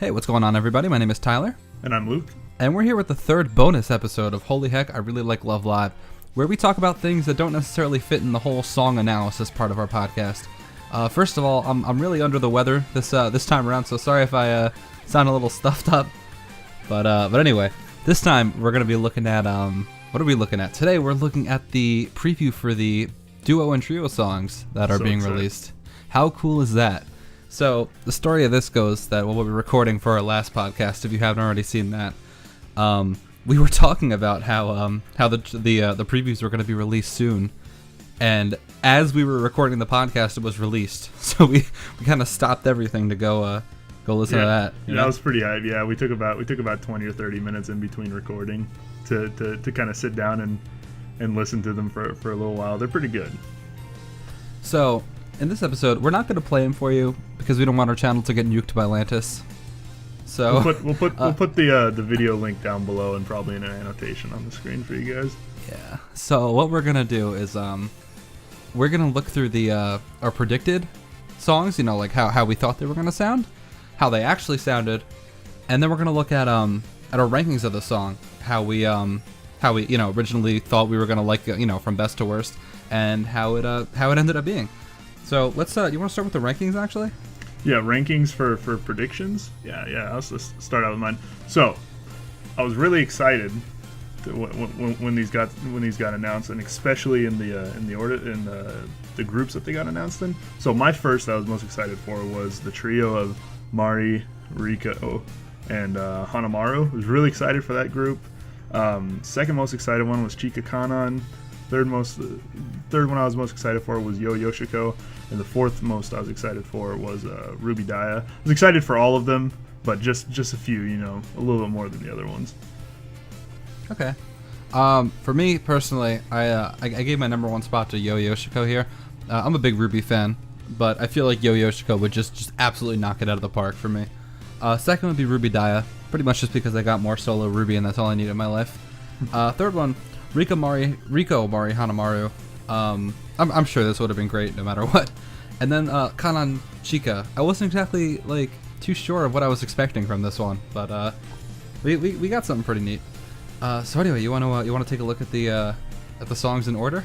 Hey, what's going on, everybody? My name is Tyler. And I'm Luke. And we're here with the third bonus episode of Holy Heck, I Really Like Love Live, where we talk about things that don't necessarily fit in the whole song analysis part of our podcast. First of all, I'm really under the weather this time around, so sorry if I sound a little stuffed up. But anyway, this time we're going to be looking at, what are we looking at? Today we're looking at the preview for the duo and trio songs that are being released. How cool is that? So the story of this goes that we'll be recording for our last podcast. If you haven't already seen that, we were talking about how the previews were going to be released soon, and as we were recording the podcast, it was released. So we kind of stopped everything to go listen to that. That was pretty hype. Yeah, we took about 20 or 30 minutes in between recording to kind of sit down and listen to them for a little while. They're pretty good. So in this episode, we're not going to play them for you because we don't want our channel to get nuked by Atlantis. So we'll put the video link down below and probably in an annotation on the screen for you guys. Yeah. So what we're gonna do is we're gonna look through our predicted songs, like how we thought they were gonna sound, how they actually sounded, and then we're gonna look at our rankings of the song, how we originally thought we were gonna like from best to worst, and how it ended up being. So let's you want to start with the rankings actually? Yeah, rankings for predictions. Yeah. Let's start out with mine. So I was really excited when these got announced, and especially in the groups that they got announced in. So my first I was most excited for was the trio of Mari, Riko, and Hanamaru. I was really excited for that group. Second most excited one was Chika Kanan. Third one I was most excited for was Yo Yoshiko, and the fourth most I was excited for was Ruby Daya. I was excited for all of them, but just a few, a little bit more than the other ones. Okay. For me personally, I gave my number one spot to Yo Yoshiko here. I'm a big Ruby fan, but I feel like Yo Yoshiko would just absolutely knock it out of the park for me. Second would be Ruby Daya, pretty much just because I got more solo Ruby and that's all I need in my life. Third one, Riko Mari Hanamaru. I'm sure this would have been great no matter what. And then Kanan Chika. I wasn't exactly too sure of what I was expecting from this one, but we got something pretty neat. So anyway, you want to take a look at the songs in order?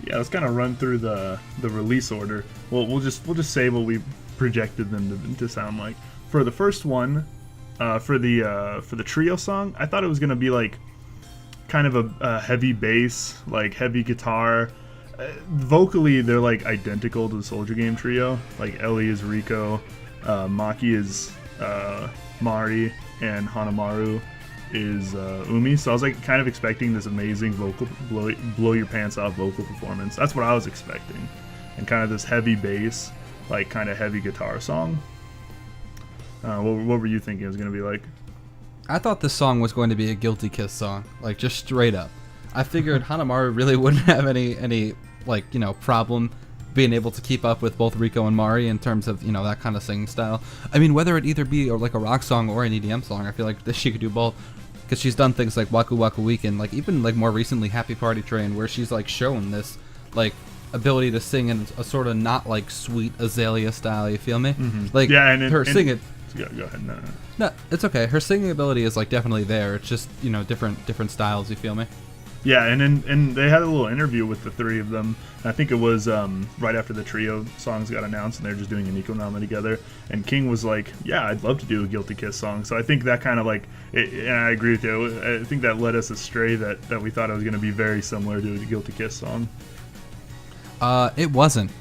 Yeah, let's kind of run through the release order. Well, we'll just say what we projected them to sound like. For the first one, for the trio song, I thought it was gonna be kind of a heavy bass, heavy guitar. Vocally, they're identical to the Soldier Game trio. Ellie is Riko, Maki is Mari, and Hanamaru is Umi. So I was kind of expecting this amazing vocal blow your pants off vocal performance. That's what I was expecting, and kind of this heavy bass, kind of heavy guitar song. What were you thinking it was gonna be like? I thought this song was going to be a Guilty Kiss song, just straight up. I figured Hanamaru really wouldn't have any problem being able to keep up with both Riko and Mari in terms of, that kind of singing style. I mean, whether it either be a rock song or an EDM song, I feel like she could do both, because she's done things like Waku Waku Weekend, even more recently Happy Party Train, where she's shown this ability to sing in a sort of not sweet Azalea style, you feel me? Mm-hmm. Her singing. Go ahead. No, it's okay. Her singing ability is definitely there. It's just different styles. You feel me? Yeah, and they had a little interview with the three of them. I think it was right after the trio songs got announced, and they're just doing an Econama together. And King was like, "Yeah, I'd love to do a Guilty Kiss song." So I think that kind of and I agree with you. I think that led us astray that we thought it was going to be very similar to the Guilty Kiss song. It wasn't.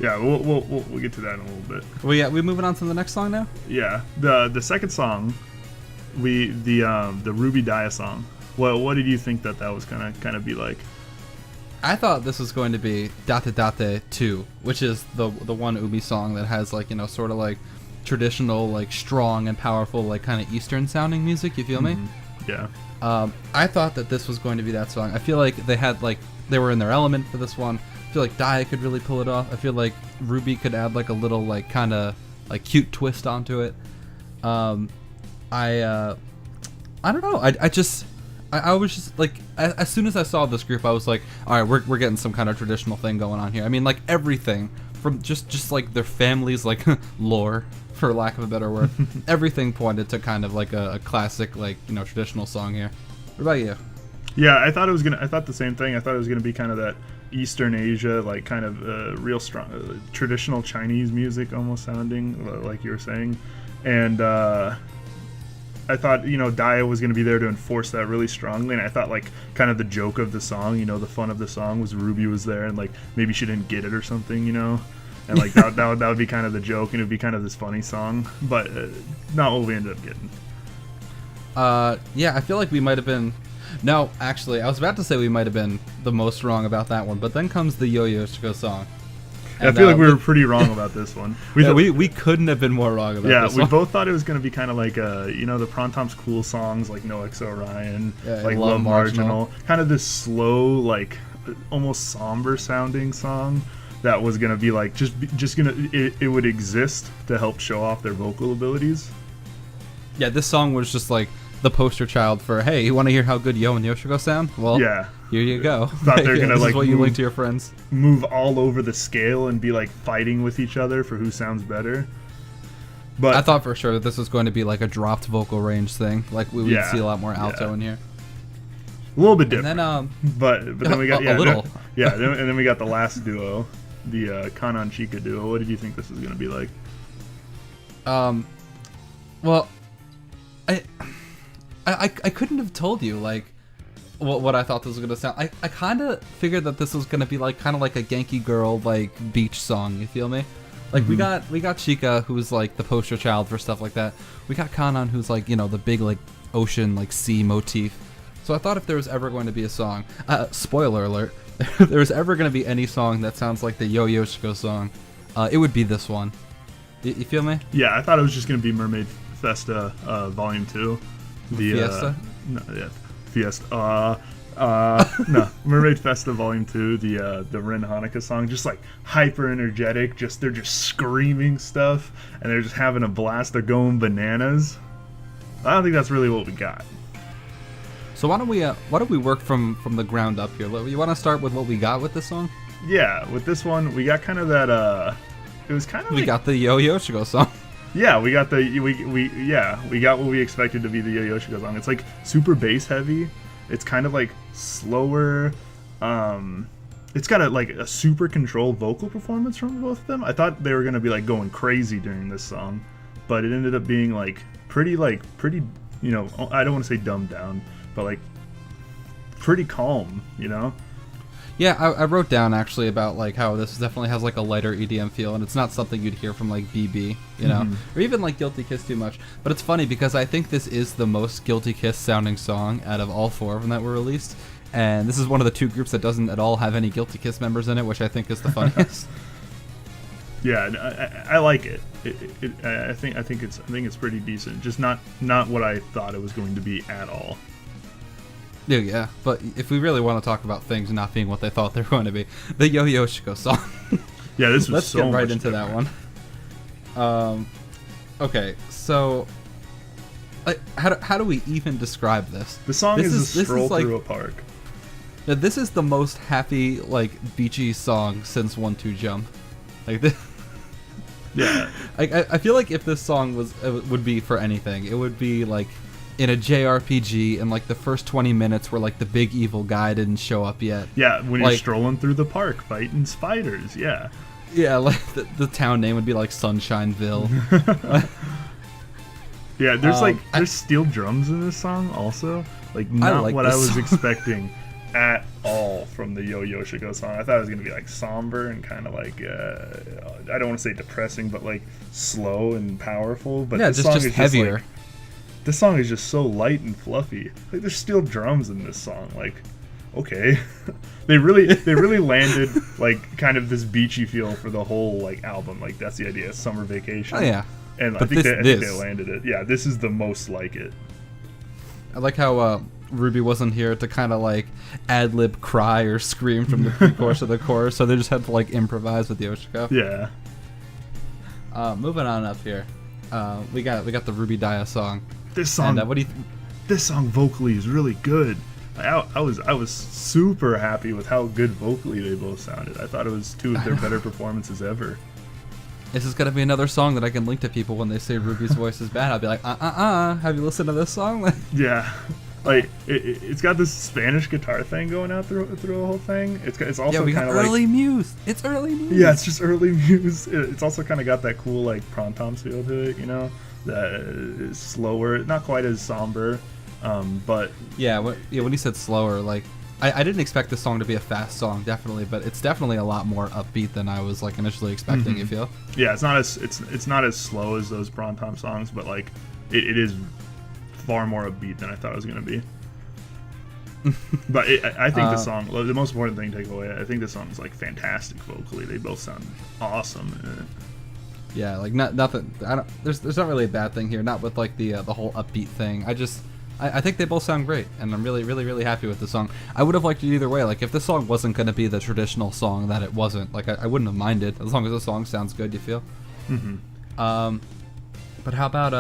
Yeah, we'll get to that in a little bit. We moving on to the next song now? Yeah, the second song, the Ruby Daya song. What did you think that was gonna kind of be like? I thought this was going to be Date Date 2, which is the one Umi song that has sort of traditional strong and powerful kind of Eastern sounding music. You feel me? Yeah. I thought that this was going to be that song. I feel like they had they were in their element for this one. I feel like Daya could really pull it off. I feel like Ruby could add a little kind of cute twist onto it. I don't know. I was just as soon as I saw this group, I was like, all right, we're getting some kind of traditional thing going on here. I mean, everything from just like their family's like lore, for lack of a better word, everything pointed to kind of like a classic, like, you know, traditional song here. What about you? Yeah, I thought the same thing. I thought it was gonna be kind of that Eastern Asia, like kind of real strong traditional Chinese music, almost sounding like you were saying, and I thought, you know, Daya was going to be there to enforce that really strongly, and I thought, like, kind of the joke of the song, you know, the fun of the song was Ruby was there, and, like, maybe she didn't get it or something, you know, and, like, that would be kind of the joke, and it would be kind of this funny song, but not what we ended up getting. Yeah, I feel like we might have been... No, actually, I was about to say we might have been the most wrong about that one, but then comes the Yo-Yo Shiko song. And, I feel like we were pretty wrong about this one. We couldn't have been more wrong about this one. Yeah, we both thought it was going to be kind of like, you know, the Prontom's cool songs like No X Orion, like Love Marginal. Kind of this slow, like, almost somber sounding song that was going to be like, it would exist to help show off their vocal abilities. Yeah, this song was just like the poster child for, hey, you want to hear how good Yo and Yoshiko sound? Well, yeah. Here you go. Thought they're gonna like what you link to your friends. Move all over the scale and be like fighting with each other for who sounds better. But I thought for sure that this was going to be like a dropped vocal range thing. Like we would see a lot more alto in here. A little bit different. And then, but then we got a little. And then we got the last duo, the Kanan Chika duo. What did you think this was gonna be like? Well, I couldn't have told you like what I thought this was gonna sound. I kind of figured that this was gonna be like kind of like a Genki Girl like beach song. You feel me? Like we got Chika, who's like the poster child for stuff like that. We got Kanan, who's like, you know, the big like ocean like sea motif. So I thought if there was ever going to be a song, spoiler alert, if there was ever going to be any song that sounds like the Yo Yoshiko song, it would be this one. You feel me? Yeah, I thought it was just gonna be Mermaid Festa Volume 2. The Fiesta? No, yeah. Fiesta. No, Mermaid Festa Volume 2, the Rin Hanukkah song, just like hyper energetic, they're just screaming stuff and they're just having a blast, they're going bananas. I don't think that's really what we got. So why don't we work from the ground up here? You want to start with what we got with this song? Yeah, with this one we got kind of that it was kind of we got the Yo Yoshiko song. Yeah, we got we got what we expected to be the Yo Yoshiko song. It's like super bass heavy. It's kind of like slower. It's got a super controlled vocal performance from both of them. I thought they were gonna be like going crazy during this song, but it ended up being like pretty, you know, I don't want to say dumbed down, but like pretty calm, you know. Yeah, I wrote down actually about like how this definitely has like a lighter EDM feel, and it's not something you'd hear from like BB, you know, or even like Guilty Kiss too much. But it's funny because I think this is the most Guilty Kiss sounding song out of all four of them that were released, and this is one of the two groups that doesn't at all have any Guilty Kiss members in it, which I think is the funniest. Yeah, I like it. I think it's pretty decent. Just not what I thought it was going to be at all. Yeah, but if we really want to talk about things not being what they thought they were going to be, the Yo Yoshiko song. Yeah, this was Let's so get right much into different. That one. Okay, so how do we even describe this? The song is a stroll through a park. Now, this is the most happy, like, beachy song since 1-2 Jump. Like this. Yeah. I feel like if this song would be for anything, it would be like in a JRPG, and like the first 20 minutes where like the big evil guy didn't show up yet. Yeah, when you're strolling through the park fighting spiders. Yeah. Yeah, like the town name would be like Sunshineville. Yeah, there's steel drums in this song also. Like not what I was expecting at all from the Yo Yoshiko song. I thought it was gonna be like somber and kind of like I don't want to say depressing, but like slow and powerful. But yeah, this song just is heavier. Just like, this song is just so light and fluffy. Like there's steel drums in this song. Like, okay, they really landed like kind of this beachy feel for the whole like album. Like that's the idea, summer vacation. Oh yeah, and I think they landed it. Yeah, this is the most like it. I like how Ruby wasn't here to kind of like ad-lib cry or scream from the pre-chorus of the chorus, so they just had to like improvise with Yoshiko. Yeah. Moving on up here, we got the Ruby Daya song. This song, and, this song vocally is really good. I was super happy with how good vocally they both sounded. I thought it was two of their better performances ever. This is gonna be another song that I can link to people when they say Ruby's voice is bad. I'll be like, have you listened to this song? Yeah, like it's got this Spanish guitar thing going out through the whole thing. It's also we got kind of early like Muse. It's early Muse. yeah, it's just early Muse. It's also kind of got that cool like Prom-Toms feel to it, you know, that is slower, not quite as somber, but yeah. When you said slower, like I didn't expect this song to be a fast song, definitely, but it's definitely a lot more upbeat than I was like initially expecting. You feel? Yeah, it's not as slow as those Prom-Tom songs, but like it is far more upbeat than I thought it was gonna be. But I think the song, the most important thing to take away, I think the song is like fantastic vocally. They both sound awesome. Yeah, like nothing. There's not really a bad thing here. Not with like the whole upbeat thing. I think they both sound great, and I'm really happy with the song. I would have liked it either way. Like if this song wasn't gonna be the traditional song that it wasn't, like I wouldn't have minded as long as the song sounds good. You feel? But how about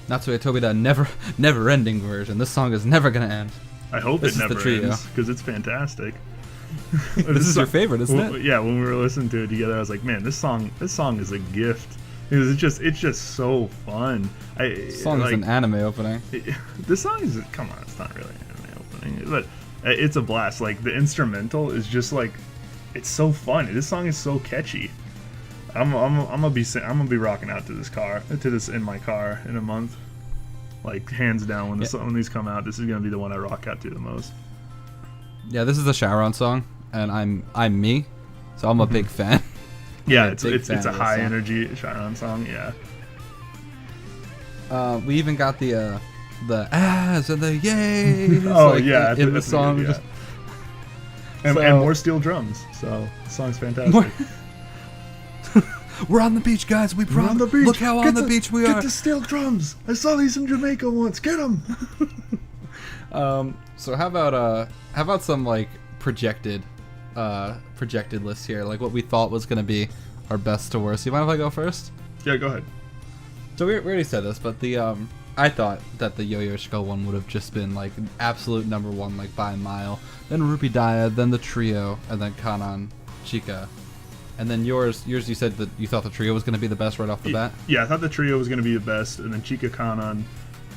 Natsuya Tobida never ending version? This song is never gonna end. I hope it never ends because it's fantastic. This is your favorite, isn't it? Yeah, when we were listening to it together, I was like, man, this song is a gift. Because it's just so fun. This song is an anime opening. This song is, come on, it's not really an anime opening, but it's a blast. Like the instrumental is just like, it's so fun. This song is so catchy. I'm gonna be rocking out to this in my car in a month. Like hands down, when these come out, this is gonna be the one I rock out to the most. Yeah, this is a Sharon song, and I'm me, so I'm a big fan. Yeah, it's a high energy Sharon song. Yeah. We even got the ahs and the yays. Oh like, yeah, in the song. Good, yeah. And more steel drums. So the song's fantastic. We're on the beach, guys. We're on the beach. Look how on the beach we are. Get the steel drums. I saw these in Jamaica once. Get them. So how about some like projected lists here, like what we thought was gonna be our best to worst. You mind if I go first? Yeah, go ahead. So we already said this, but I thought that the Yo-Yo Shiko one would have just been like an absolute number one, like by a mile. Then Ruby Daya, then the trio, and then Kanan, Chika. And then yours, you said that you thought the trio was going to be the best right off the bat? Yeah, I thought the trio was going to be the best, and then Chika Kanan,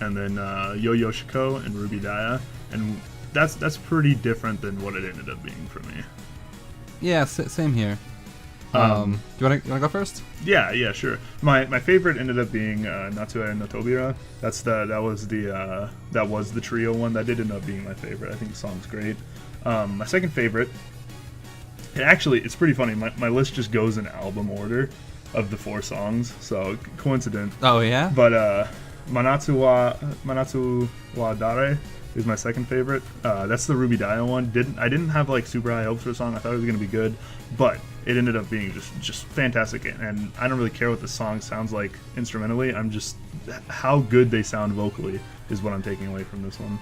and then Yo-Yo Shiko and Ruby Daya. And that's pretty different than what it ended up being for me. Yeah, same here. Do you want to go first? Yeah, sure. My favorite ended up being Natsuya no Tobira. That was the trio one. That did end up being my favorite. I think the song's great. My second favorite, it's pretty funny. My list just goes in album order of the 4 songs, so coincidence. Oh yeah. But Manatsu wa Dare is my second favorite. That's the Ruby Daya one. I didn't have like super high hopes for the song. I thought it was gonna be good, but it ended up being just fantastic. And I don't really care what the song sounds like instrumentally. I'm just how good they sound vocally is what I'm taking away from this one.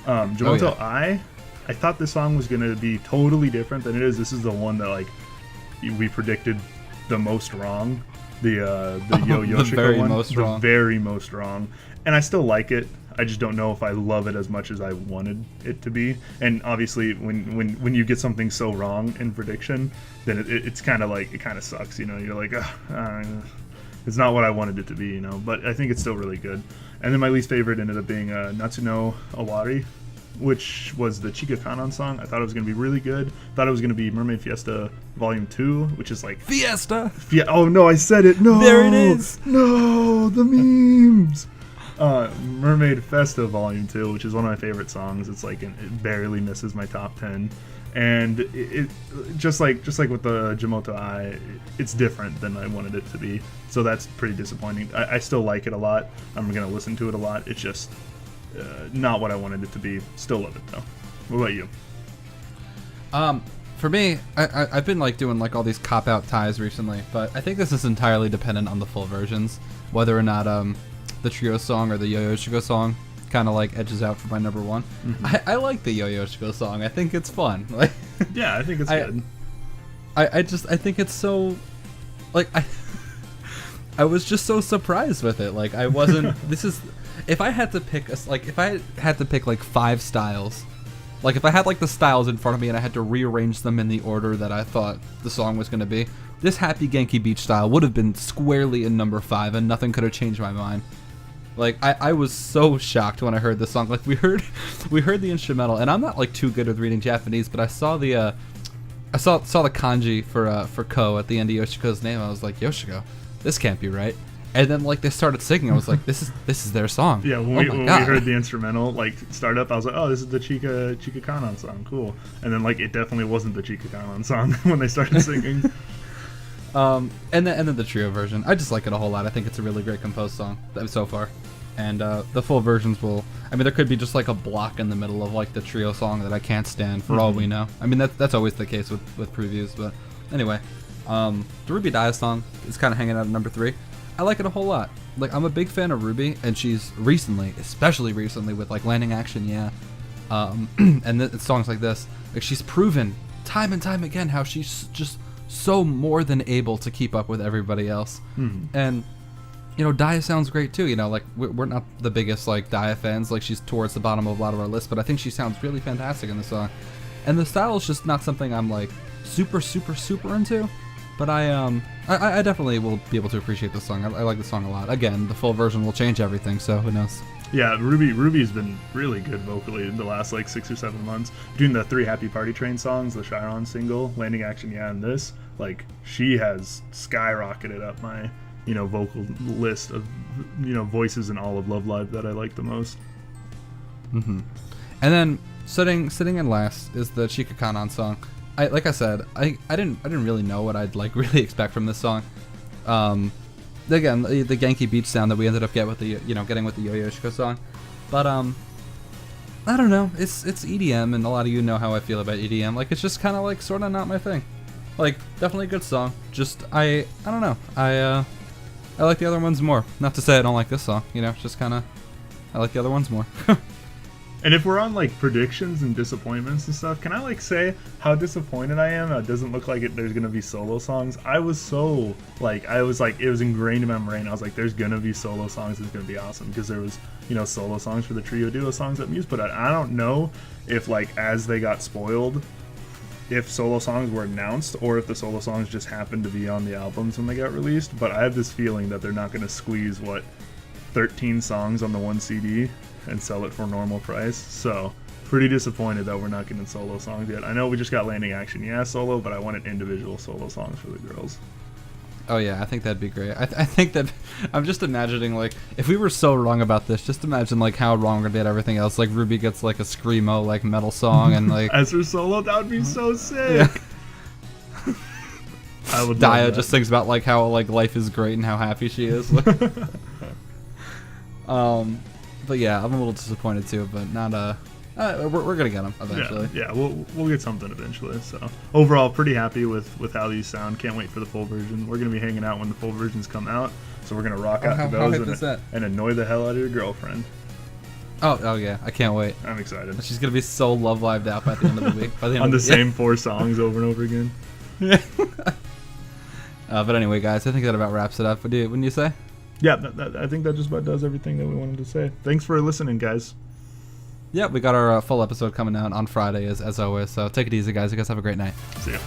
Jamoto I thought this song was gonna be totally different than it is. This is the one that like we predicted the most wrong. The Yo-Yo Shiko one, very most wrong. And I still like it. I just don't know if I love it as much as I wanted it to be. And obviously, when you get something so wrong in prediction, then it's kind of like, it kind of sucks, you know. You're like, it's not what I wanted it to be, you know. But I think it's still really good. And then my least favorite ended up being Natsuno Awari, which was the Chika Kanan song. I thought it was going to be really good. Thought it was going to be Mermaid Fiesta Volume 2, which is like... Fiesta! Oh, no, I said it. No! There it is! No! The memes! Mermaid Festa Volume 2, which is one of my favorite songs. It's like, it barely misses my top 10. And it just like with the Jamoto Ai, it's different than I wanted it to be. So that's pretty disappointing. I still like it a lot. I'm going to listen to it a lot. It's just... not what I wanted it to be. Still love it though. What about you? For me, I've been like doing like all these cop-out ties recently, but I think this is entirely dependent on the full versions, whether or not the trio song or the Yo-Yo Shiko song kind of like edges out for my number one. I like the Yo-Yo Shiko song. I think it's fun. Like, yeah, I think it's good. I think it's so, like, I was just so surprised with it. Like I wasn't. If I had to pick like 5 styles Like, if I had, like, the styles in front of me and I had to rearrange them in the order that I thought the song was going to be, this Happy Genki Beach style would have been squarely in number 5, and nothing could have changed my mind. Like, I was so shocked when I heard this song. Like, we heard the instrumental, and I'm not, like, too good with reading Japanese, but I saw the kanji for Ko at the end of Yoshiko's name. I was like, Yoshiko, this can't be right. And then, like, they started singing. I was like, this is their song. Yeah, when we heard the instrumental, like, start up, I was like, oh, this is the Chika Kanon song. Cool. And then, like, it definitely wasn't the Chika Kanon song when they started singing. And then the trio version. I just like it a whole lot. I think it's a really great composed song so far. And the full versions will... I mean, there could be just, like, a block in the middle of, like, the trio song that I can't stand for all we know. I mean, that's always the case with previews. But anyway, the Ruby Dia song is kind of hanging out at number 3. I like it a whole lot. Like, I'm a big fan of Ruby, and she's recently, especially recently with, like, Landing Action, yeah, and songs like this, like, she's proven time and time again how she's just so more than able to keep up with everybody else. And, you know, Dia sounds great too. You know, like, we're not the biggest, like, Dia fans. Like, she's towards the bottom of a lot of our lists, but I think she sounds really fantastic in the song. And the style is just not something I'm, like, super into. But I definitely will be able to appreciate this song. I like the song a lot. Again, the full version will change everything, so who knows? Yeah, Ruby's been really good vocally in the last, like, 6 or 7 months. Doing the 3 Happy Party Train songs, the Chiron single, Landing Action, yeah, and this, like, she has skyrocketed up my, you know, vocal list of, you know, voices in all of Love Live that I like the most. And then sitting in last is the Chika Kanon song. Like I said, I didn't really know what I'd, like, really expect from this song. Again, the Genki Beach sound that we ended up getting with the Yoshiko song, but I don't know. It's EDM, and a lot of you know how I feel about EDM. Like, it's just kind of, like, sort of not my thing. Like, definitely a good song. Just I don't know. I like the other ones more. Not to say I don't like this song. You know, just kind of I like the other ones more. And if we're on, like, predictions and disappointments and stuff, can I, like, say how disappointed I am? It doesn't look like there's going to be solo songs. I was so, like, it was ingrained in my brain. I was like, there's going to be solo songs. It's going to be awesome. Because there was, you know, solo songs for the trio duo songs that Muse put out. I don't know if, like, as they got spoiled, if solo songs were announced or if the solo songs just happened to be on the albums when they got released. But I have this feeling that they're not going to squeeze, 13 songs on the one CD and sell it for normal price. So pretty disappointed that we're not getting solo songs yet. I know we just got Landing Action, yeah, solo, but I wanted individual solo songs for the girls. Oh yeah, I think that'd be great. I think that I'm just imagining, like, if we were so wrong about this, just imagine, like, how wrong we're gonna be at everything else. Like, Ruby gets, like, a screamo, like, metal song, and, like, as her solo, that would be so sick. Yeah. I would. Dia just thinks about, like, how, like, life is great and how happy she is. But yeah, I'm a little disappointed too, but not we're gonna get them eventually. Yeah, we'll get something eventually. So overall, pretty happy with how these sound. Can't wait for the full version. We're gonna be hanging out when the full versions come out, so we're gonna rock out to those and annoy the hell out of your girlfriend. Oh yeah, I can't wait. I'm excited. She's gonna be so love lived out by the end of the week. By the end on of the same 4 songs over and over again. Yeah. But anyway, guys, I think that about wraps it up. Wouldn't you say? Yeah, I think that just about does everything that we wanted to say. Thanks for listening, guys. Yeah, we got our full episode coming out on Friday, as always. So take it easy, guys. You guys have a great night. See ya.